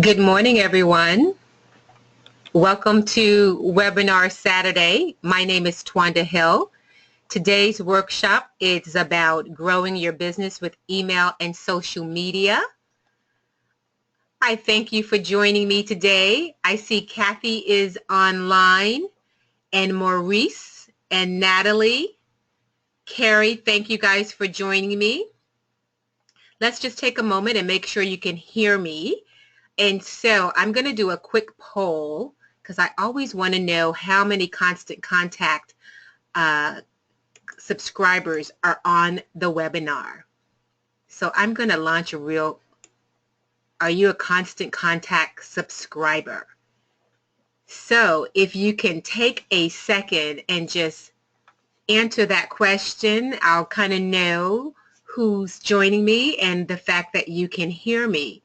Good morning, everyone. Welcome to Webinar Saturday. My name is Twanda Hill. Today's workshop is about growing your business with email and social media. I thank you for joining me today. I see Kathy is online, and Maurice and Natalie. Carrie, thank you guys for joining me. Let's just take a moment and make sure you can hear me. And so I'm going to do a quick poll because I always want to know how many Constant Contact subscribers are on the webinar. So I'm going to launch are you a Constant Contact subscriber? So if you can take a second and just answer that question, I'll kind of know who's joining me and the fact that you can hear me.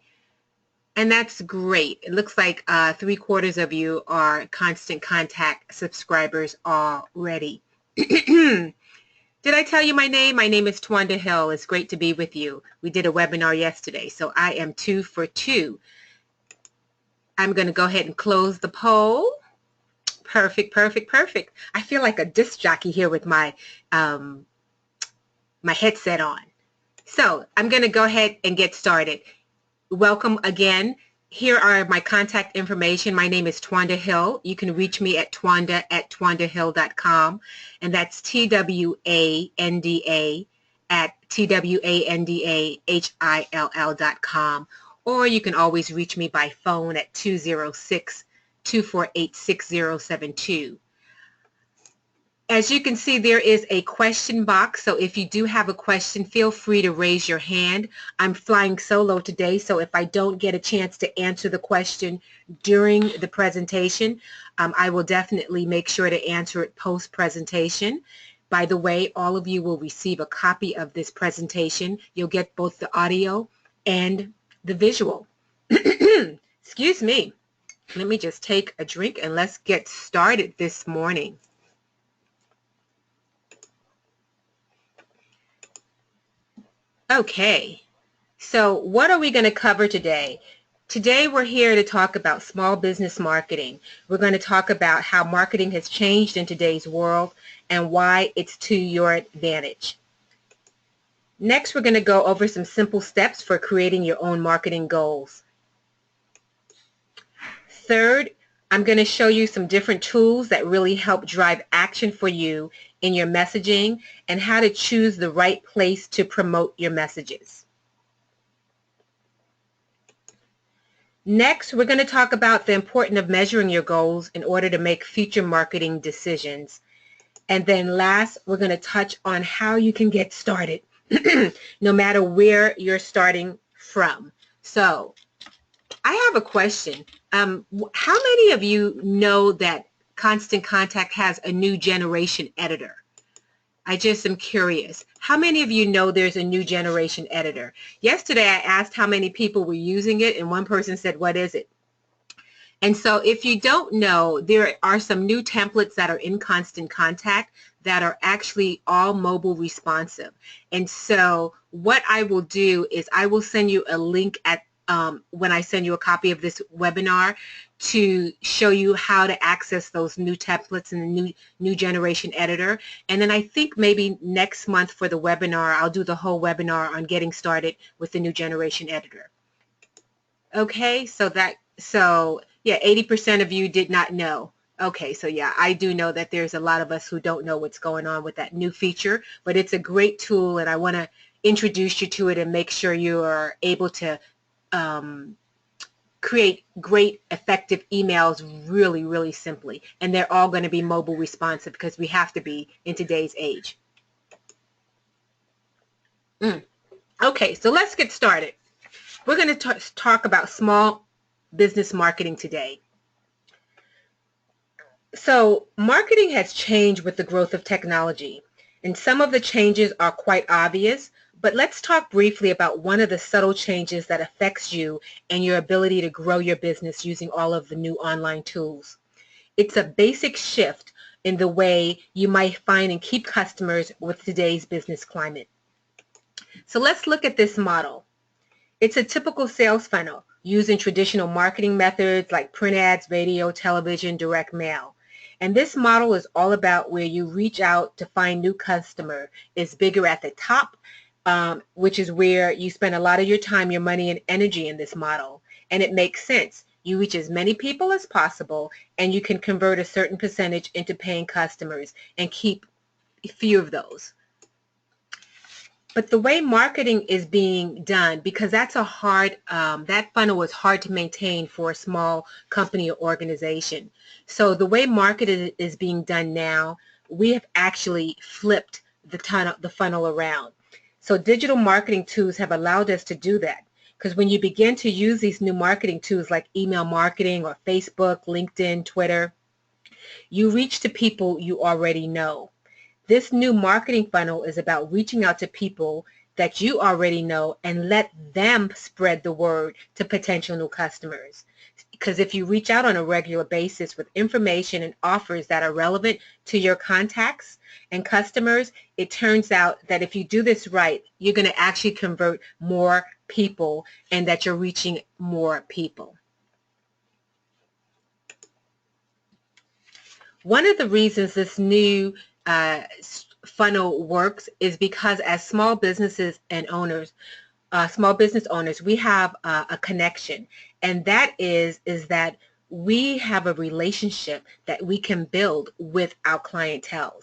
And that's great. It looks like 3/4 of you are Constant Contact subscribers already. Did I tell you my name? My name is Twanda Hill. It's great to be with you. We did a webinar yesterday, so I am 2 for 2. I'm going to go ahead and close the poll. Perfect, perfect, perfect. I feel like a disc jockey here with my my headset on. So I'm going to go ahead and get started. Welcome again. Here are my contact information. My name is Twanda Hill. You can reach me at twanda@twandahill.com, and that's TWANDA@TWANDAHILL.com, or you can always reach me by phone at 206-248-6072. As you can see, there is a question box, so if you do have a question, feel free to raise your hand. I'm flying solo today, so if I don't get a chance to answer the question during the presentation, I will definitely make sure to answer it post-presentation. By the way, all of you will receive a copy of this presentation. You'll get both the audio and the visual. Excuse me. Let me just take a drink and let's get started this morning. Okay, so what are we going to cover today? Today we're here to talk about small business marketing. We're going to talk about how marketing has changed in today's world and why it's to your advantage. Next, we're going to go over some simple steps for creating your own marketing goals. Third, I'm going to show you some different tools that really help drive action for you in your messaging and how to choose the right place to promote your messages. Next, we're going to talk about the importance of measuring your goals in order to make future marketing decisions. And then last, we're going to touch on how you can get started no matter where you're starting from. So I have a question. How many of you know that Constant Contact has a new generation editor? I just am curious. How many of you know there's a new generation editor? Yesterday I asked how many people were using it, and one person said, "What is it?" And so if you don't know, there are some new templates that are in Constant Contact that are actually all mobile responsive. And so what I will do is I will send you a link at when I send you a copy of this webinar to show you how to access those new templates in the new generation editor. And then I think maybe next month for the webinar, I'll do the whole webinar on getting started with the new generation editor. Okay, so yeah, 80% of you did not know. Okay, so yeah, I do know that there's a lot of us who don't know what's going on with that new feature, but it's a great tool, and I want to introduce you to it and make sure you are able to create great, effective emails really, really simply. And they're all going to be mobile responsive because we have to be in today's age. Okay, so let's get started. We're going to talk about small business marketing today. So marketing has changed with the growth of technology, and some of the changes are quite obvious, but let's talk briefly about one of the subtle changes that affects you and your ability to grow your business using all of the new online tools. It's a basic shift in the way you might find and keep customers with today's business climate. So let's look at this model. It's a typical sales funnel. using traditional marketing methods like print ads, radio, television, direct mail. And this model is all about where you reach out to find new customer. It's bigger at the top, which is where you spend a lot of your time, your money, and energy in this model. And it makes sense. You reach as many people as possible, and you can convert a certain percentage into paying customers and keep a few of those. But the way marketing is being done, because that's a hard, that funnel is hard to maintain for a small company or organization. So the way marketing is being done now, we have actually flipped the funnel around. So digital marketing tools have allowed us to do that. Because when you begin to use these new marketing tools like email marketing or Facebook, LinkedIn, Twitter, you reach to people you already know. This new marketing funnel is about reaching out to people that you already know and let them spread the word to potential new customers. Because if you reach out on a regular basis with information and offers that are relevant to your contacts and customers, it turns out that if you do this right, you're going to actually convert more people and that you're reaching more people. One of the reasons this new funnel works is because as small businesses and owners, small business owners, we have a connection, and that is that we have a relationship that we can build with our clientele.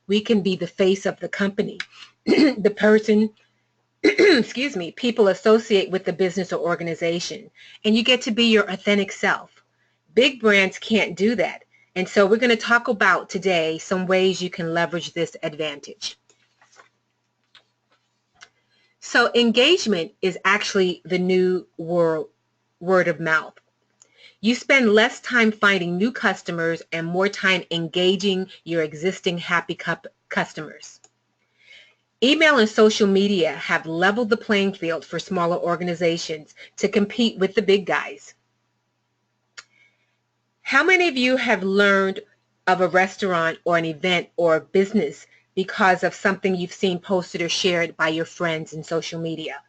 We can be the face of the company, the person, excuse me, people associate with the business or organization, and you get to be your authentic self. Big brands can't do that. And so we're going to talk about today some ways you can leverage this advantage. So engagement is actually the new word of mouth. You spend less time finding new customers and more time engaging your existing happy customers. Email and social media have leveled the playing field for smaller organizations to compete with the big guys. How many of you have learned of a restaurant or an event or a business because of something you've seen posted or shared by your friends in social media?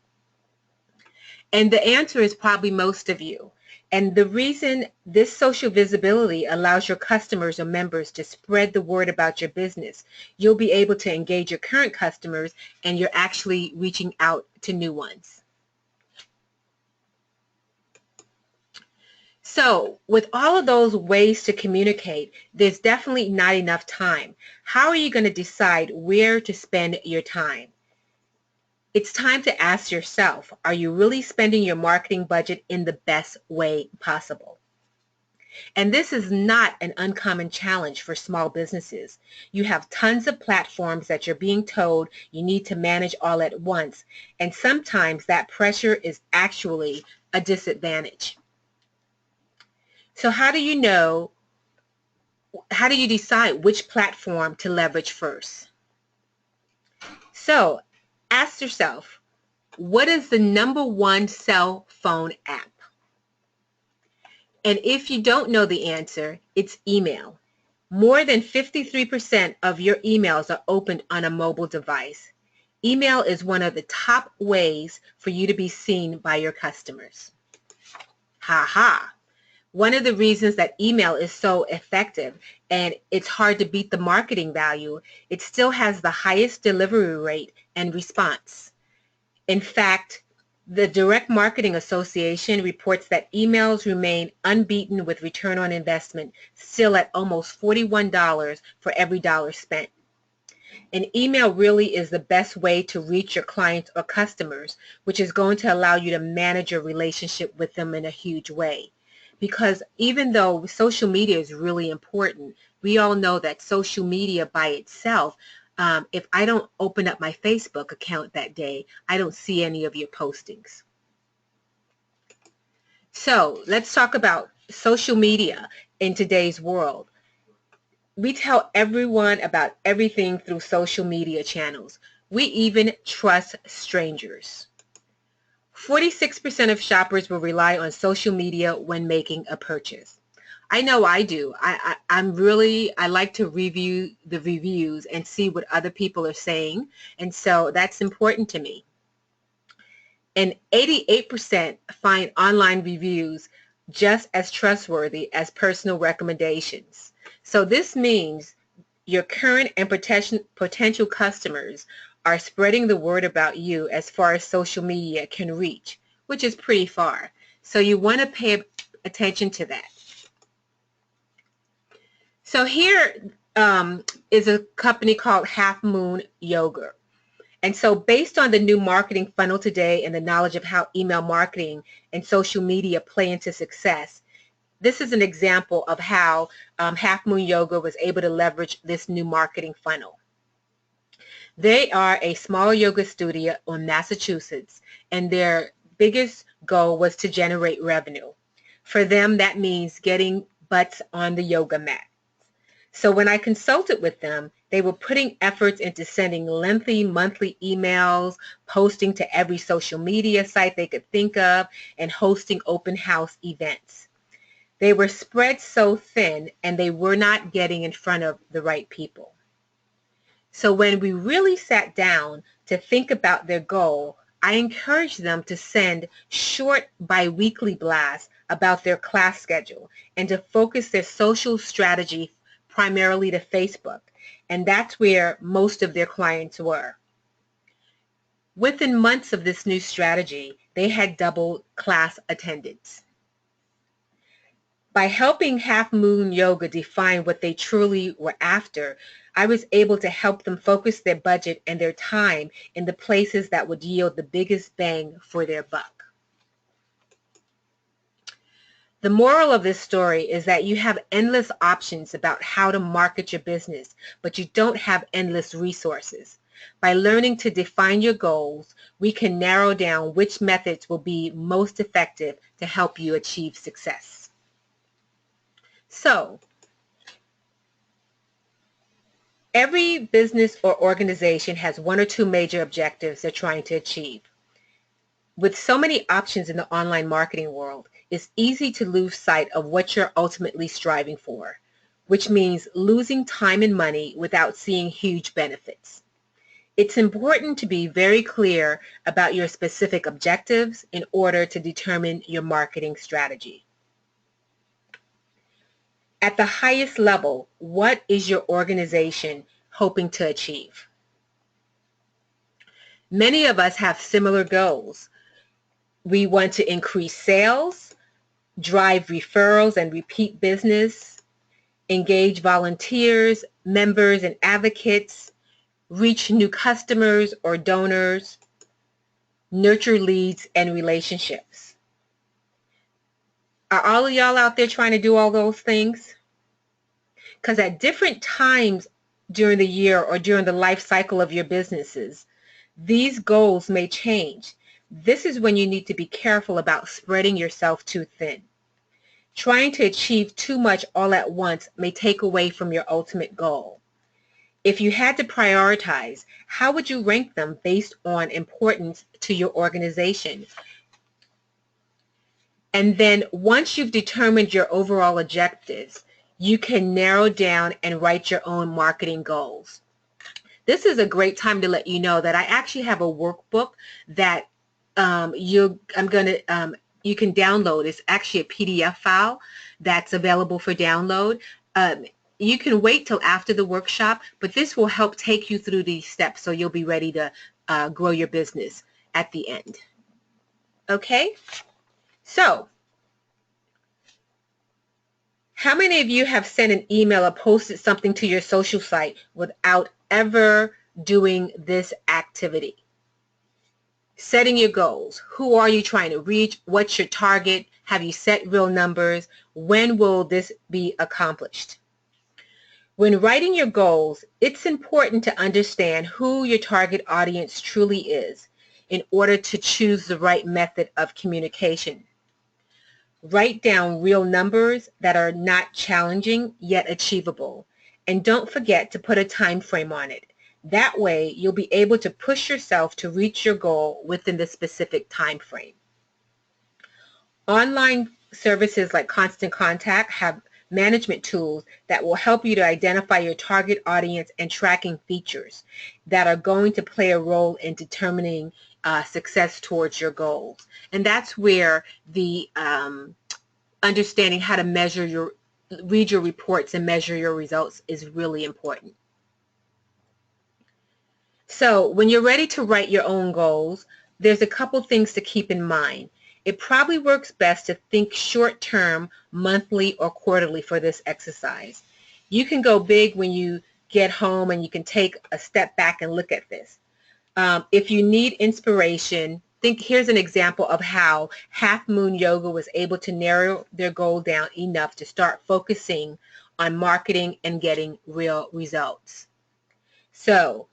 And the answer is probably most of you. And the reason this social visibility allows your customers or members to spread the word about your business, you'll be able to engage your current customers and you're actually reaching out to new ones. So with all of those ways to communicate, there's definitely not enough time. How are you going to decide where to spend your time? It's time to ask yourself, are you really spending your marketing budget in the best way possible? And this is not an uncommon challenge for small businesses. You have tons of platforms that you're being told you need to manage all at once, and sometimes that pressure is actually a disadvantage. So how do you decide which platform to leverage first? So ask yourself, what is the #1 cell phone app? And if you don't know the answer, it's email. More than 53% of your emails are opened on a mobile device. Email is one of the top ways for you to be seen by your customers. Ha ha. One of the reasons that email is so effective and it's hard to beat the marketing value, it still has the highest delivery rate and response. In fact, the Direct Marketing Association reports that emails remain unbeaten with return on investment, still at almost $41 for every dollar spent. And email really is the best way to reach your clients or customers, which is going to allow you to manage your relationship with them in a huge way. Because even though social media is really important, we all know that social media by itself, if I don't open up my Facebook account that day, I don't see any of your postings. So let's talk about social media in today's world. We tell everyone about everything through social media channels. We even trust strangers. 46% of shoppers will rely on social media when making a purchase. I know I do. I like to review the reviews and see what other people are saying, and so that's important to me. and 88% find online reviews just as trustworthy as personal recommendations. So this means your current and potential customers are spreading the word about you as far as social media can reach, which is pretty far. So you want to pay attention to that. So here is a company called Half Moon Yoga. And so based on the new marketing funnel today and the knowledge of how email marketing and social media play into success, this is an example of how Half Moon Yoga was able to leverage this new marketing funnel. They are a small yoga studio in Massachusetts, and their biggest goal was to generate revenue. For them, that means getting butts on the yoga mat. So when I consulted with them, they were putting efforts into sending lengthy monthly emails, posting to every social media site they could think of, and hosting open house events. They were spread so thin, and they were not getting in front of the right people. So when we really sat down to think about their goal, I encouraged them to send short biweekly blasts about their class schedule and to focus their social strategy primarily to Facebook, and that's where most of their clients were. Within months of this new strategy, they had doubled class attendance. By helping Half Moon Yoga define what they truly were after, I was able to help them focus their budget and their time in the places that would yield the biggest bang for their buck. The moral of this story is that you have endless options about how to market your business, but you don't have endless resources. By learning to define your goals, we can narrow down which methods will be most effective to help you achieve success. So, every business or organization has one or two major objectives they're trying to achieve. With so many options in the online marketing world, it's easy to lose sight of what you're ultimately striving for, which means losing time and money without seeing huge benefits. It's important to be very clear about your specific objectives in order to determine your marketing strategy. At the highest level, what is your organization hoping to achieve? Many of us have similar goals. We want to increase sales, drive referrals and repeat business, engage volunteers, members, and advocates, reach new customers or donors, nurture leads and relationships. Are all of y'all out there trying to do all those things? Because at different times during the year or during the life cycle of your businesses, these goals may change. This is when you need to be careful about spreading yourself too thin. Trying to achieve too much all at once may take away from your ultimate goal. If you had to prioritize, how would you rank them based on importance to your organization? And then once you've determined your overall objectives, you can narrow down and write your own marketing goals. This is a great time to let you know that I actually have a workbook that you can download. It's actually a PDF file that's available for download. You can wait till after the workshop, but this will help take you through these steps so you'll be ready to grow your business at the end. Okay? So, how many of you have sent an email or posted something to your social site without ever doing this activity? Setting your goals. Who are you trying to reach? What's your target? Have you set real numbers? When will this be accomplished? When writing your goals, it's important to understand who your target audience truly is in order to choose the right method of communication. Write down real numbers that are not challenging yet achievable, and don't forget to put a time frame on it. That way, you'll be able to push yourself to reach your goal within the specific time frame. Online services like Constant Contact have management tools that will help you to identify your target audience and tracking features that are going to play a role in determining success towards your goals. And that's where the understanding how to read your reports and measure your results is really important. So when you're ready to write your own goals, there's a couple things to keep in mind. It probably works best to think short-term, monthly, or quarterly for this exercise. You can go big when you get home and you can take a step back and look at this. If you need inspiration, here's an example of how Half Moon Yoga was able to narrow their goal down enough to start focusing on marketing and getting real results. So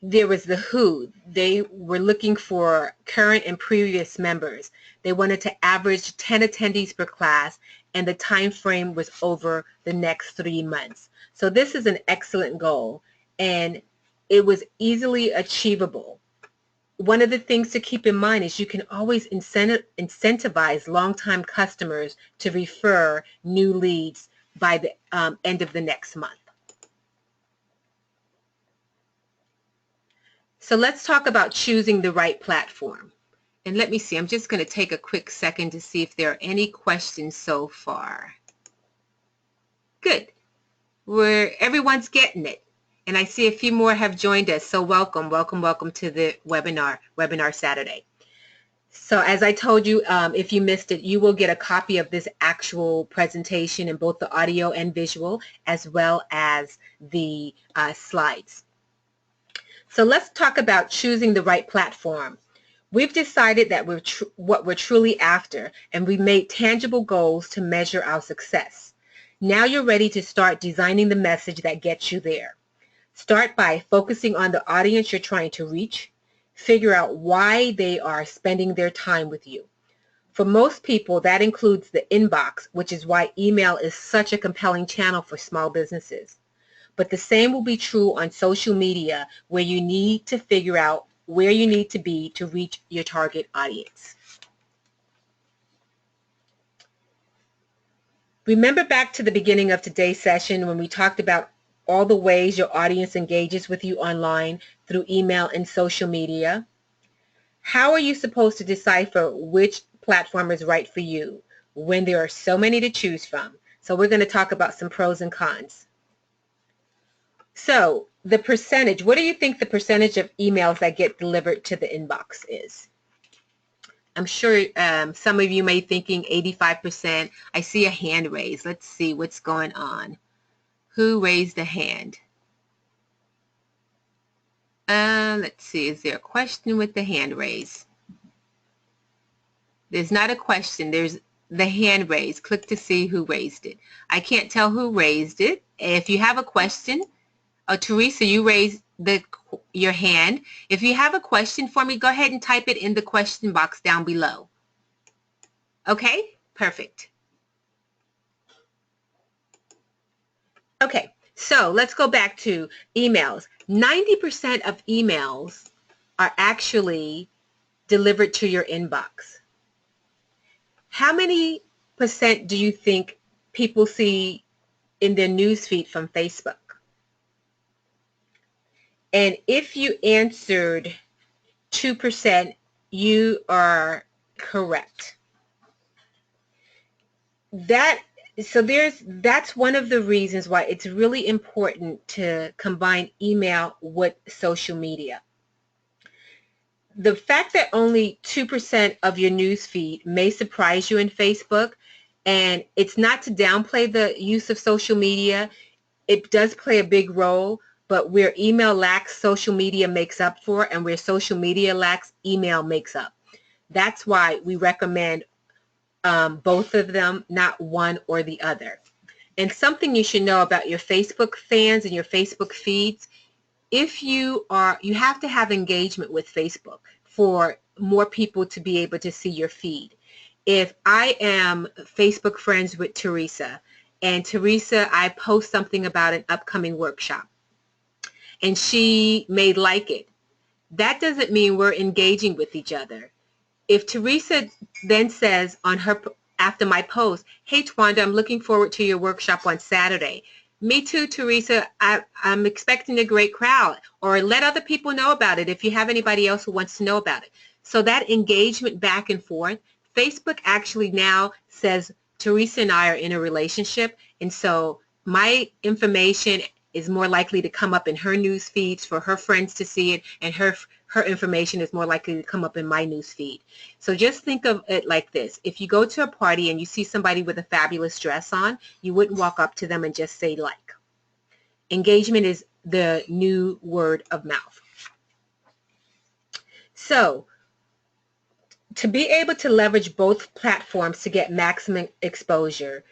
there was the Who. They were looking for current and previous members. They wanted to average 10 attendees per class, and the time frame was over the next 3 months. So this is an excellent goal, and it was easily achievable. One of the things to keep in mind is you can always incentivize longtime customers to refer new leads by the end of the next month. So let's talk about choosing the right platform. And let me see, I'm just going to take a quick second to see if there are any questions so far. Good. Everyone's getting it. And I see a few more have joined us, so welcome to the Webinar Saturday. So as I told you, if you missed it, you will get a copy of this actual presentation in both the audio and visual, as well as the slides. So let's talk about choosing the right platform. We've decided that what we're truly after, and we've made tangible goals to measure our success. Now you're ready to start designing the message that gets you there. Start by focusing on the audience you're trying to reach. Figure out why they are spending their time with you. For most people, that includes the inbox, which is why email is such a compelling channel for small businesses. But the same will be true on social media, where you need to figure out where you need to be to reach your target audience. Remember back to the beginning of today's session when we talked about all the ways your audience engages with you online through email and social media? How are you supposed to decipher which platform is right for you when there are so many to choose from? So we're going to talk about some pros and cons. So the percentage, what do you think the percentage of emails that get delivered to the inbox is? I'm sure some of you may be thinking 85%. I see a hand raised. Let's see what's going on. Who raised a hand? Let's see. Is there a question with the hand raised? There's not a question. There's the hand raised. Click to see who raised it. I can't tell who raised it. If you have a question, Teresa, you raised your hand. If you have a question for me, go ahead and type it in the question box down below. Okay, perfect. Okay, so let's go back to emails. 90% of emails are actually delivered to your inbox. How many percent do you think people see in their newsfeed from Facebook? And if you answered 2%, you are correct. That's one of the reasons why it's really important to combine email with social media. The fact that only 2% of your newsfeed may surprise you in Facebook, and it's not to downplay the use of social media. It does play a big role, but where email lacks, social media makes up for, and where social media lacks, email makes up. That's why we recommend both of them, not one or the other. And something you should know about your Facebook fans and your Facebook feeds, you have to have engagement with Facebook for more people to be able to see your feed. If I am Facebook friends with Teresa, and Teresa, I post something about an upcoming workshop, and she may like it, that doesn't mean we're engaging with each other. If Teresa then says after my post, hey Twanda, I'm looking forward to your workshop on Saturday, Me too, Teresa. I'm expecting a great crowd. Or let other people know about it if you have anybody else who wants to know about it. So that engagement back and forth, Facebook actually now says Teresa and I are in a relationship, and so my information is more likely to come up in her news feeds for her friends to see it, and her information is more likely to come up in my news feed. So just think of it like this. If you go to a party and you see somebody with a fabulous dress on, you wouldn't walk up to them and just say like. Engagement is the new word of mouth. So to be able to leverage both platforms to get maximum exposure,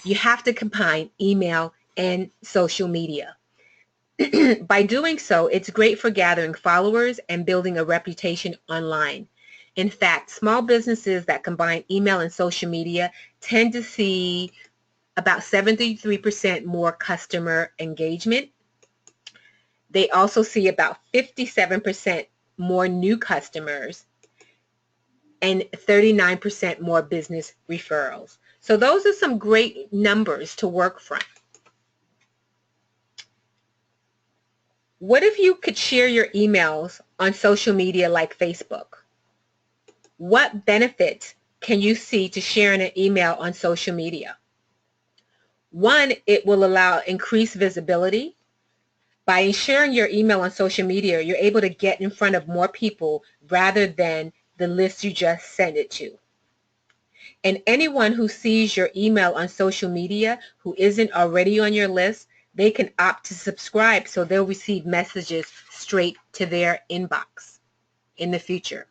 you have to combine email and social media. By doing so, it's great for gathering followers and building a reputation online. In fact, small businesses that combine email and social media tend to see about 73% more customer engagement. They also see about 57% more new customers and 39% more business referrals. So those are some great numbers to work from. What if you could share your emails on social media like Facebook? What benefits can you see to sharing an email on social media? One, it will allow increased visibility. By sharing your email on social media, you're able to get in front of more people rather than the list you just sent it to. And anyone who sees your email on social media who isn't already on your list, they can opt to subscribe so they'll receive messages straight to their inbox in the future.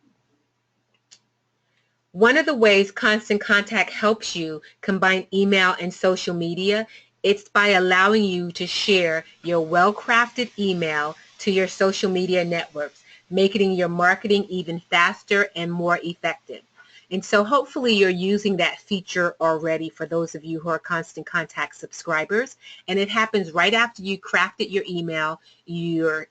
One of the ways Constant Contact helps you combine email and social media, it's by allowing you to share your well-crafted email to your social media networks, making your marketing even faster and more effective. And so hopefully you're using that feature already for those of you who are Constant Contact subscribers. And it happens right after you crafted your email, you're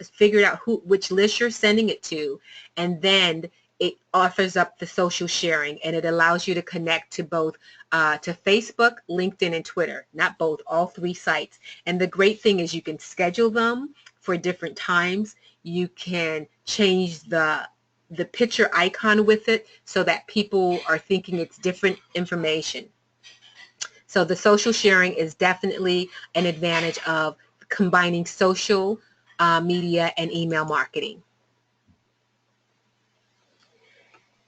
figured out which list you're sending it to, and then it offers up the social sharing, and it allows you to connect to both to Facebook, LinkedIn, and Twitter. Not both, all three sites. And the great thing is you can schedule them for different times. You can change the picture icon with it so that people are thinking it's different information. So the social sharing is definitely an advantage of combining social media and email marketing.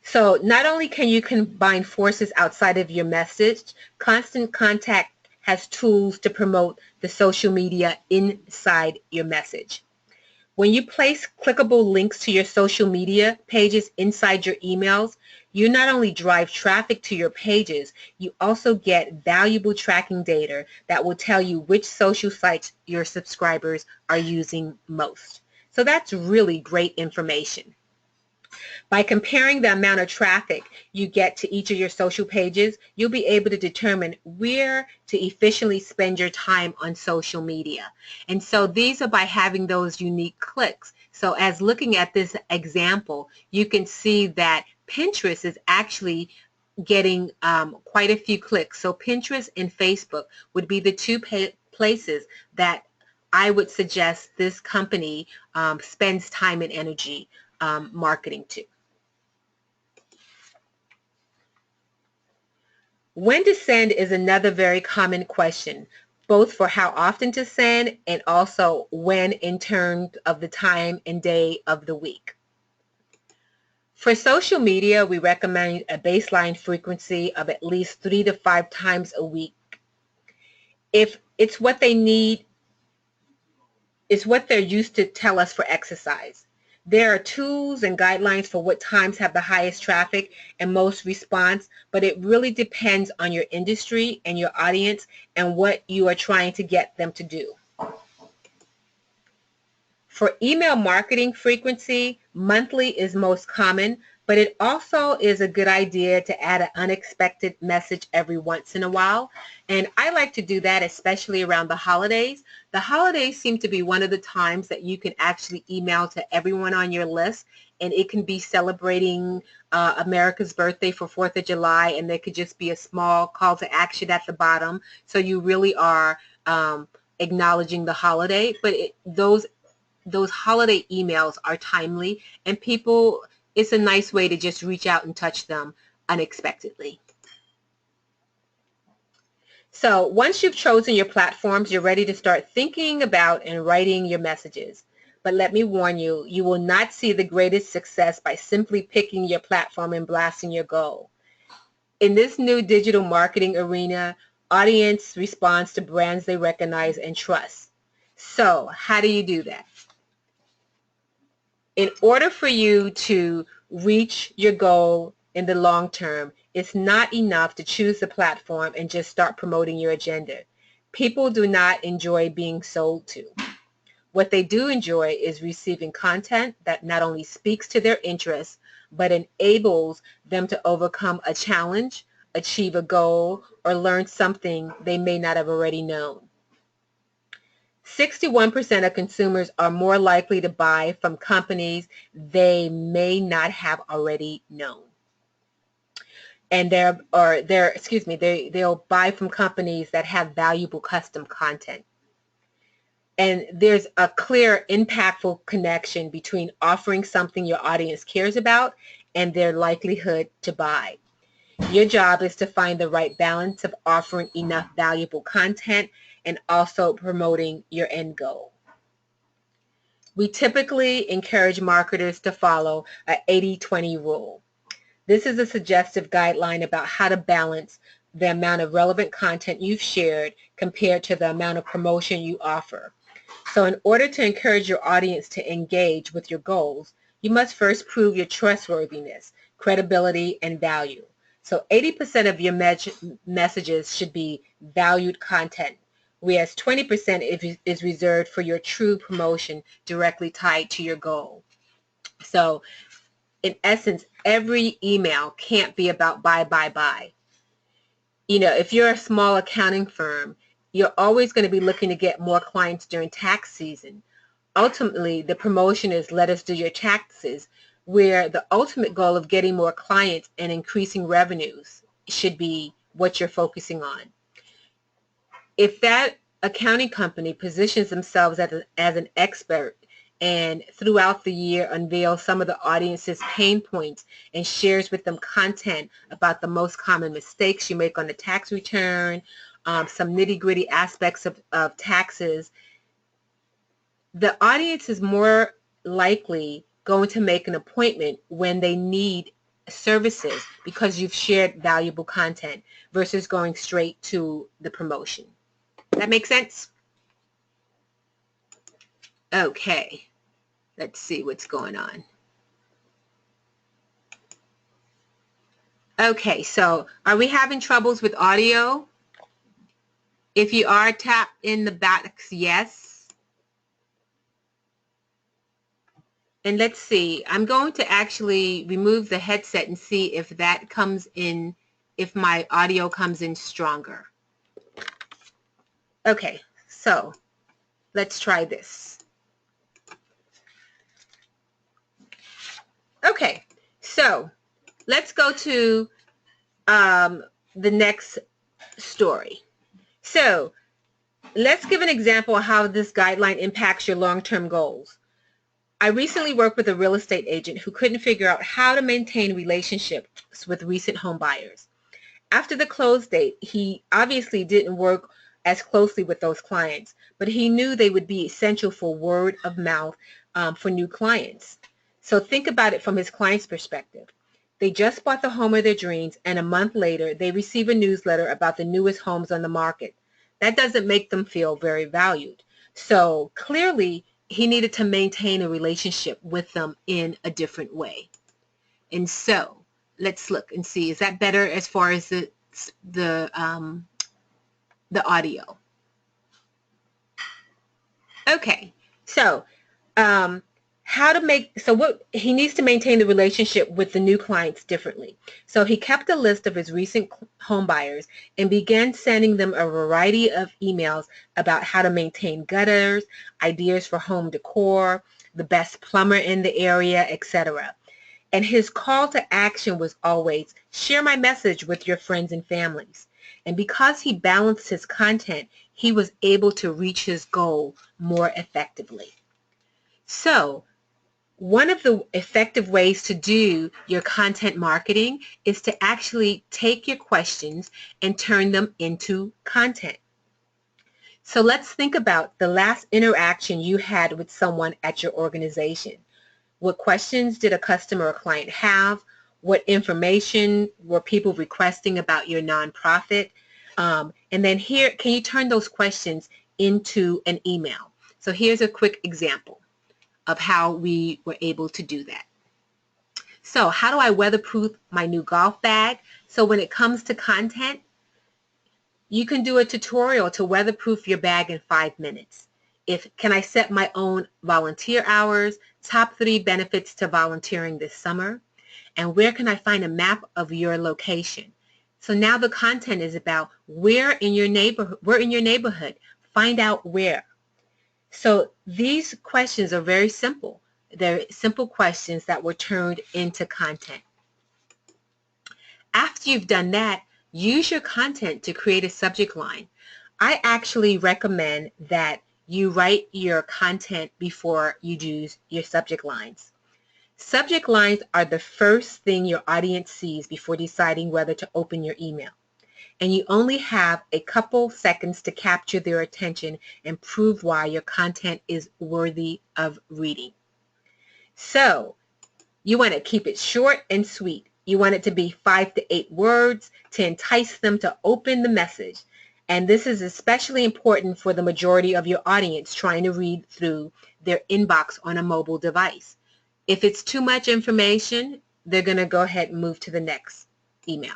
So not only can you combine forces outside of your message, Constant Contact has tools to promote the social media inside your message. When you place clickable links to your social media pages inside your emails, you not only drive traffic to your pages, you also get valuable tracking data that will tell you which social sites your subscribers are using most. So that's really great information. By comparing the amount of traffic you get to each of your social pages, you'll be able to determine where to efficiently spend your time on social media. And so these are by having those unique clicks. So as looking at this example, you can see that Pinterest is actually getting quite a few clicks. So Pinterest and Facebook would be the two places that I would suggest this company spends time and energy marketing to. When to send is another very common question, both for how often to send and also when in terms of the time and day of the week. For social media, we recommend a baseline frequency of at least 3 to 5 times a week. If it's what they need, it's what they're used to tell us for exercise. There are tools and guidelines for what times have the highest traffic and most response, but it really depends on your industry and your audience and what you are trying to get them to do. For email marketing frequency, monthly is most common, but it also is a good idea to add an unexpected message every once in a while. And I like to do that, especially around the holidays. The holidays seem to be one of the times that you can actually email to everyone on your list, and it can be celebrating America's birthday for 4th of July, and there could just be a small call to action at the bottom. So you really are acknowledging the holiday, but those holiday emails are timely, and people, it's a nice way to just reach out and touch them unexpectedly. So once you've chosen your platforms, you're ready to start thinking about and writing your messages. But let me warn you, you will not see the greatest success by simply picking your platform and blasting your goal. In this new digital marketing arena, audience responds to brands they recognize and trust. So how do you do that? In order for you to reach your goal in the long term, it's not enough to choose the platform and just start promoting your agenda. People do not enjoy being sold to. What they do enjoy is receiving content that not only speaks to their interests, but enables them to overcome a challenge, achieve a goal, or learn something they may not have already known. 61% of consumers are more likely to buy from companies they may not have already known. And they'll buy from companies that have valuable custom content. And there's a clear, impactful connection between offering something your audience cares about and their likelihood to buy. Your job is to find the right balance of offering enough valuable content and also promoting your end goal. We typically encourage marketers to follow an 80-20 rule. This is a suggestive guideline about how to balance the amount of relevant content you've shared compared to the amount of promotion you offer. So in order to encourage your audience to engage with your goals, you must first prove your trustworthiness, credibility, and value. So 80% of your messages should be valued content, whereas 20% is reserved for your true promotion directly tied to your goal. So in essence, every email can't be about buy, buy, buy. You know, if you're a small accounting firm, you're always going to be looking to get more clients during tax season. Ultimately, the promotion is let us do your taxes, where the ultimate goal of getting more clients and increasing revenues should be what you're focusing on. If that accounting company positions themselves as an expert and throughout the year unveils some of the audience's pain points and shares with them content about the most common mistakes you make on the tax return, some nitty-gritty aspects of taxes, the audience is more likely going to make an appointment when they need services because you've shared valuable content versus going straight to the promotion. That make sense? Okay, let's see what's going on. Okay, so are we having troubles with audio? If you are, tap in the box yes. And let's see, I'm going to actually remove the headset and see if that comes in, if my audio comes in stronger. Okay, so let's try this. Okay, so let's go to the next story. So let's give an example of how this guideline impacts your long-term goals. I recently worked with a real estate agent who couldn't figure out how to maintain relationships with recent home buyers. After the close date, he obviously didn't work as closely with those clients, but he knew they would be essential for word of mouth for new clients. So think about it from his client's perspective. They just bought the home of their dreams, and a month later, they receive a newsletter about the newest homes on the market. That doesn't make them feel very valued. So clearly, he needed to maintain a relationship with them in a different way. And so let's look and see, is that better as far as the audio? Okay, so what he needs to maintain the relationship with the new clients differently. So he kept a list of his recent home buyers and began sending them a variety of emails about how to maintain gutters, ideas for home decor, the best plumber in the area, etc. And his call to action was always, share my message with your friends and families. And because he balanced his content, he was able to reach his goal more effectively. So, one of the effective ways to do your content marketing is to actually take your questions and turn them into content. So let's think about the last interaction you had with someone at your organization. What questions did a customer or client have? What information were people requesting about your nonprofit? And then here, can you turn those questions into an email? So here's a quick example of how we were able to do that. So how do I weatherproof my new golf bag? So when it comes to content, you can do a tutorial to weatherproof your bag in 5 minutes. Can I set my own volunteer hours? Top 3 benefits to volunteering this summer. And where can I find a map of your location? So now the content is about where in your neighborhood. Find out where. So these questions are very simple. They're simple questions that were turned into content. After you've done that, use your content to create a subject line. I actually recommend that you write your content before you use your subject lines. Subject lines are the first thing your audience sees before deciding whether to open your email. And you only have a couple seconds to capture their attention and prove why your content is worthy of reading. So you want to keep it short and sweet. You want it to be 5 to 8 words to entice them to open the message. And this is especially important for the majority of your audience trying to read through their inbox on a mobile device. If it's too much information, they're going to go ahead and move to the next email.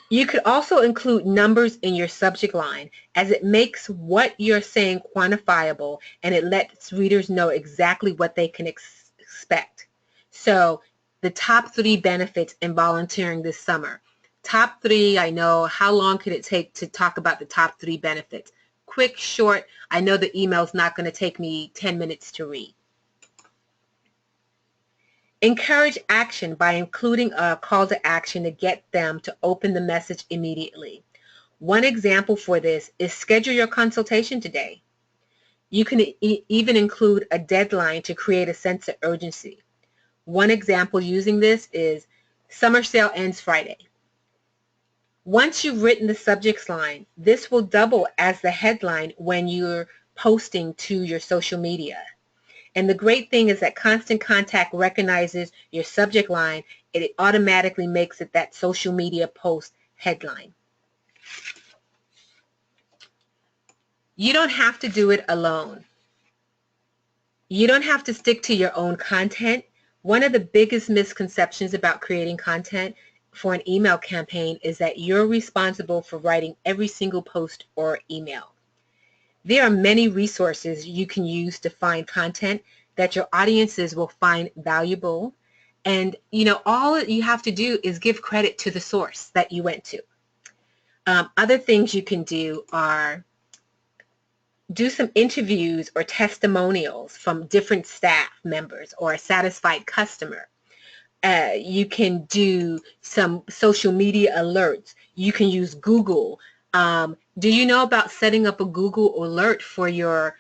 You could also include numbers in your subject line, as it makes what you're saying quantifiable and it lets readers know exactly what they can expect. So the top 3 benefits in volunteering this summer. Top 3, I know. How long could it take to talk about the top 3 benefits? Quick, short. I know the email's not going to take me 10 minutes to read. Encourage action by including a call to action to get them to open the message immediately. One example for this is schedule your consultation today. You can even include a deadline to create a sense of urgency. One example using this is summer sale ends Friday. Once you've written the subject line, this will double as the headline when you're posting to your social media. And the great thing is that Constant Contact recognizes your subject line and it automatically makes it that social media post headline. You don't have to do it alone. You don't have to stick to your own content. One of the biggest misconceptions about creating content for an email campaign is that you're responsible for writing every single post or email. There are many resources you can use to find content that your audiences will find valuable. And, all you have to do is give credit to the source that you went to. Other things you can do are do some interviews or testimonials from different staff members or a satisfied customer. You can do some social media alerts. You can use Google. Do you know about setting up a Google alert for your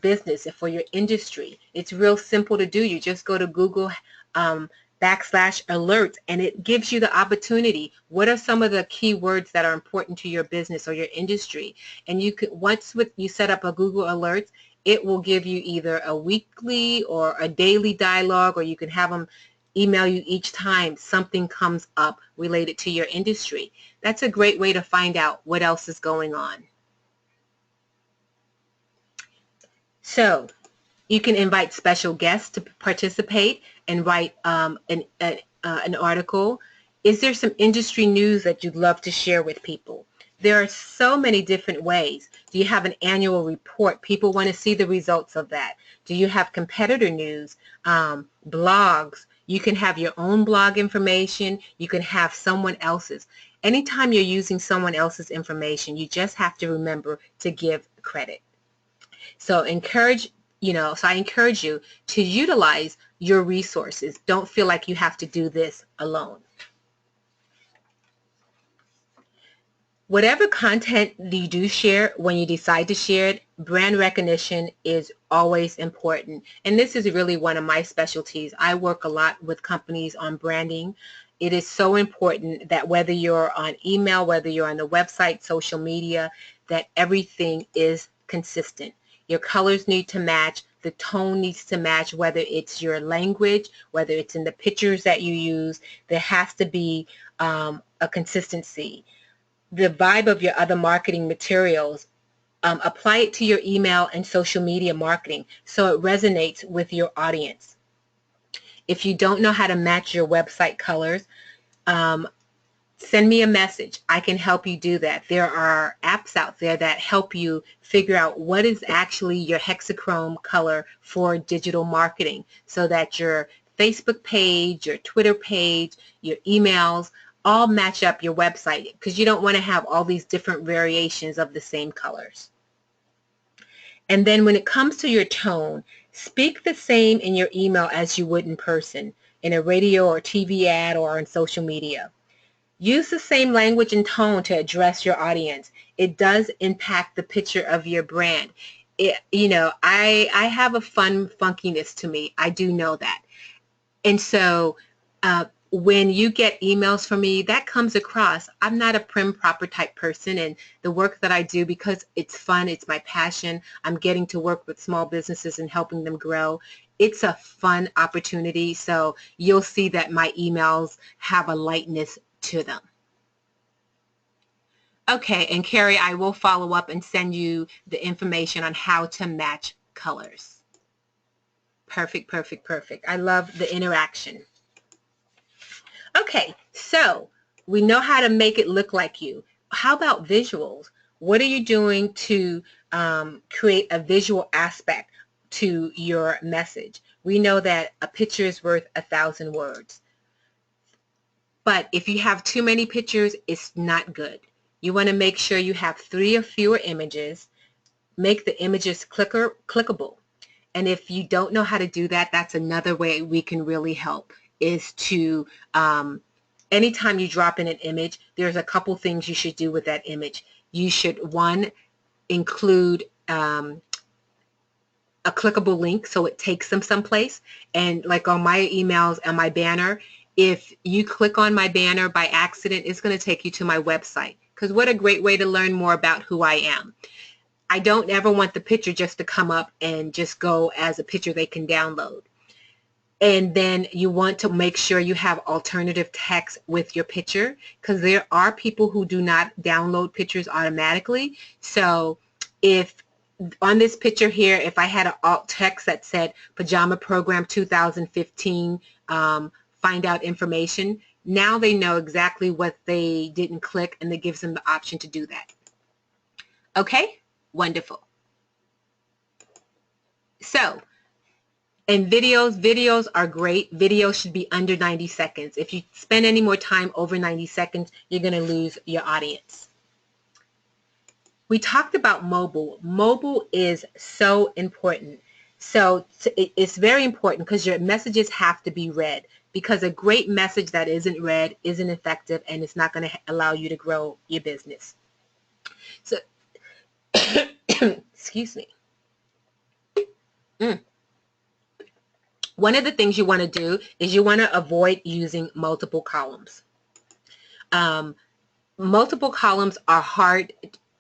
business and for your industry? It's real simple to do. You just go to Google /alerts and it gives you the opportunity. What are some of the keywords that are important to your business or your industry? And you could, once you set up a Google alerts, it will give you either a weekly or a daily dialogue, or you can have them email you each time something comes up related to your industry. That's a great way to find out what else is going on. So you can invite special guests to participate and write an article. Is there some industry news that you'd love to share with people? There are so many different ways. Do you have an annual report? People want to see the results of that. Do you have competitor news, blogs? You can have your own blog information. You can have someone else's. Anytime you're using someone else's information, you just have to remember to give credit. So I encourage you to utilize your resources. Don't feel like you have to do this alone. Whatever content you do share, when you decide to share it, brand recognition is always important. And this is really one of my specialties. I work a lot with companies on branding. It is so important that whether you're on email, whether you're on the website, social media, that everything is consistent. Your colors need to match. The tone needs to match, whether it's your language, whether it's in the pictures that you use. There has to be a consistency. The vibe of your other marketing materials, apply it to your email and social media marketing so it resonates with your audience. If you don't know how to match your website colors, send me a message. I can help you do that. There are apps out there that help you figure out what is actually your hexachrome color for digital marketing so that your Facebook page, your Twitter page, your emails all match up your website, because you don't want to have all these different variations of the same colors. And then when it comes to your tone, speak the same in your email as you would in person, in a radio or TV ad or on social media. Use the same language and tone to address your audience. It does impact the picture of your brand. I have a fun funkiness to me. I do know that. And so when you get emails from me, that comes across. I'm not a prim proper type person, and the work that I do, because it's fun, it's my passion, I'm getting to work with small businesses and helping them grow. It's a fun opportunity, so you'll see that my emails have a lightness to them. Okay, and Carrie, I will follow up and send you the information on how to match colors. Perfect, perfect, perfect. I love the interaction. Okay, so we know how to make it look like you. How about visuals? What are you doing to create a visual aspect to your message? We know that a picture is worth 1,000 words. But if you have too many pictures, it's not good. You want to make sure you have 3 or fewer images. Make the images clickable. And if you don't know how to do that, that's another way we can really help, is to, anytime you drop in an image, there's a couple things you should do with that image. You should, one, include a clickable link so it takes them someplace. And like on my emails and my banner, if you click on my banner by accident, it's going to take you to my website. Because what a great way to learn more about who I am. I don't ever want the picture just to come up and just go as a picture they can download. And then you want to make sure you have alternative text with your picture, because there are people who do not download pictures automatically. So if on this picture here, if I had an alt text that said Pajama Program 2015, find out information, now they know exactly what they didn't click, and it gives them the option to do that. Okay, wonderful. So, and videos are great. Videos should be under 90 seconds. If you spend any more time over 90 seconds, you're going to lose your audience. We talked about mobile. Mobile is so important. So it's very important because your messages have to be read, because a great message that isn't read isn't effective, and it's not going to allow you to grow your business. So, excuse me. One of the things you want to do is you want to avoid using multiple columns. Multiple columns are hard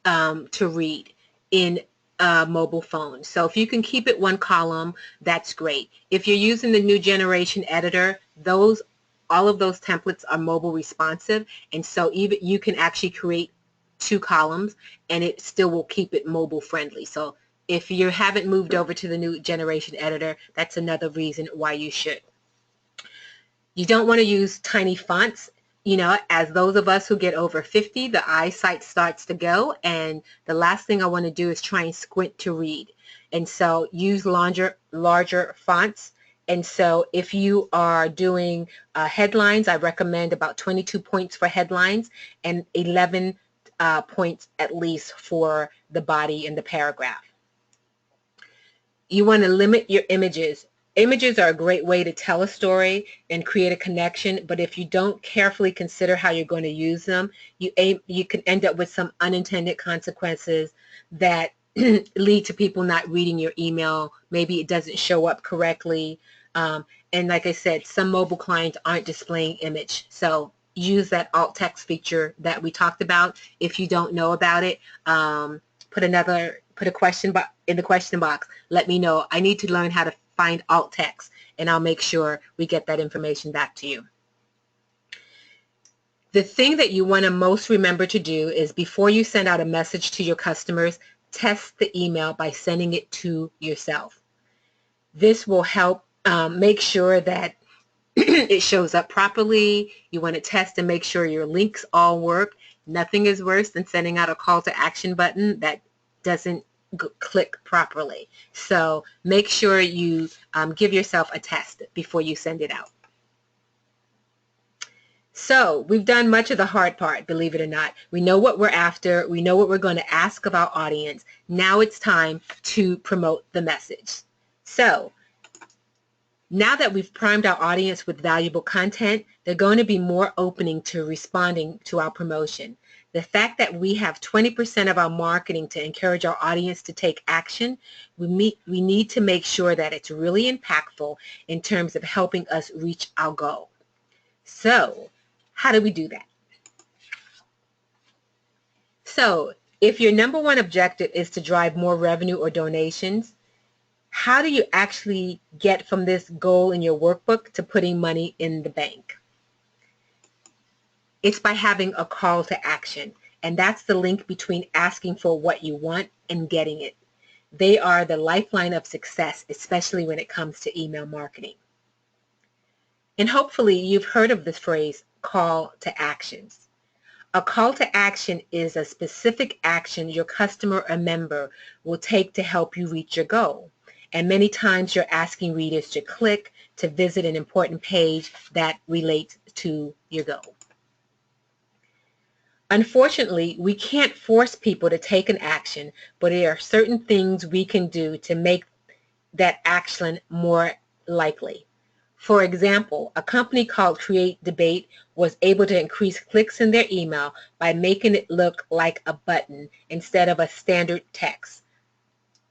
to read in a mobile phone. So if you can keep it one column, that's great. If you're using the new generation editor, all of those templates are mobile responsive, and so even you can actually create 2 columns and it still will keep it mobile friendly. So if you haven't moved over to the new generation editor, that's another reason why you should. You don't want to use tiny fonts. You know, as those of us who get over 50, the eyesight starts to go, and the last thing I want to do is try and squint to read. And so use larger fonts. And so if you are doing headlines, I recommend about 22 points for headlines and 11 points at least for the body and the paragraph. You want to limit your images Images are a great way to tell a story and create a connection, but if you don't carefully consider how you're going to use them, you can end up with some unintended consequences that lead to people not reading your email. Maybe it doesn't show up correctly. And like I said, some mobile clients aren't displaying image. So use that alt text feature that we talked about. If you don't know about it, put a question in the question box. Let me know. I need to learn how to find alt text, and I'll make sure we get that information back to you. The thing that you want to most remember to do is before you send out a message to your customers, test the email by sending it to yourself. This will help make sure that it shows up properly. You want to test and make sure your links all work. Nothing is worse than sending out a call to action button that doesn't click properly. So make sure you give yourself a test before you send it out. So we've done much of the hard part, believe it or not. We know what we're after. We know what we're going to ask of our audience. Now it's time to promote the message. So now that we've primed our audience with valuable content, they're going to be more opening to responding to our promotion. The fact that we have 20% of our marketing to encourage our audience to take action, we need to make sure that it's really impactful in terms of helping us reach our goal. So, how do we do that? So, if your number one objective is to drive more revenue or donations, how do you actually get from this goal in your workbook to putting money in the bank? It's by having a call to action, and that's the link between asking for what you want and getting it. They are the lifeline of success, especially when it comes to email marketing. And hopefully you've heard of this phrase, call to actions. A call to action is a specific action your customer or member will take to help you reach your goal. And many times you're asking readers to click to visit an important page that relates to your goal. Unfortunately, we can't force people to take an action, but there are certain things we can do to make that action more likely. For example, a company called Create Debate was able to increase clicks in their email by making it look like a button instead of a standard text.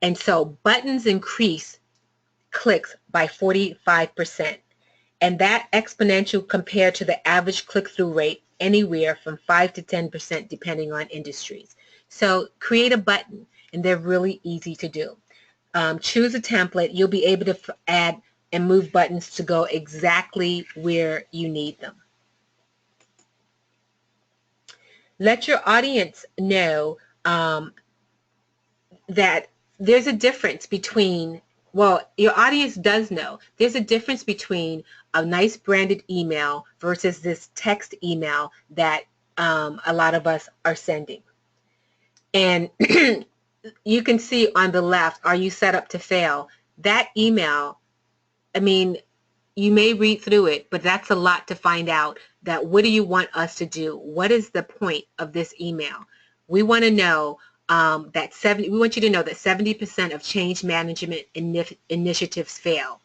And so buttons increase clicks by 45%. And that exponential compared to the average click-through rate anywhere from 5 to 10% depending on industries. So create a button, and they're really easy to do. Choose a template. You'll be able to add and move buttons to go exactly where you need them. Let your audience know that there's a difference between, well, your audience does know, there's a difference between a nice branded email versus this text email that a lot of us are sending. And you can see on the left, are you set up to fail? That email, I mean, you may read through it, but that's a lot to find out that what do you want us to do? What is the point of this email? We want to know we want you to know that 70% of change management initiatives fail.